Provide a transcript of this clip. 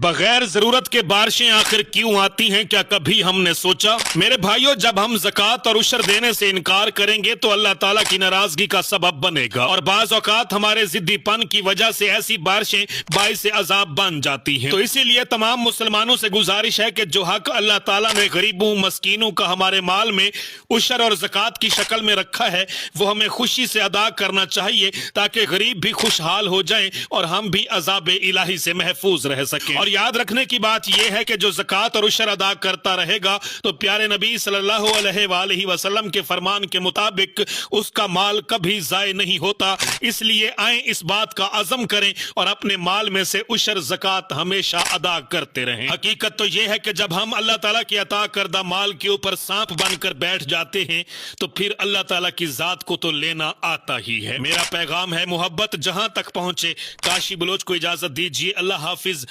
बगैर जरूरत के बारिशें आखिर क्यों आती हैं, क्या कभी हमने सोचा? मेरे भाइयों, जब हम ज़कात और उशर देने से इनकार करेंगे तो अल्लाह ताला की नाराजगी का सबब बनेगा, और बाज़ औक़ात हमारे जिद्दीपन की वजह से ऐसी बारिशें बाइस अज़ाब बन जाती हैं। तो इसीलिए तमाम मुसलमानों से गुजारिश है कि जो हक अल्लाह ताला ने गरीबों मस्कीनों का हमारे माल में उशर और ज़कात की शक्ल में रखा है, वो हमें खुशी से अदा करना चाहिए, ताकि गरीब भी खुशहाल हो जाएं और हम भी अज़ाब इलाही से महफूज रह सकें। और याद रखने की बात यह है कि जो ज़कात और उशर अदा करता रहेगा तो प्यारे नबी सल्लल्लाहु अलैहि वसल्लम के फरमान के मुताबिक उसका माल कभी ज़ाय नहीं होता। इसलिए आए इस बात का अज़म करें और अपने माल में से उशर ज़कात हमेशा अदा करते रहें। हकीकत तो यह है कि जब हम अल्लाह ताला की अता करदा माल के ऊपर सांप बनकर बैठ जाते हैं तो फिर अल्लाह ताला की जात को तो लेना आता ही है। मेरा पैगाम है, मोहब्बत जहां तक पहुंचे। काशी बलोच को इजाजत दीजिए। अल्लाह हाफिज।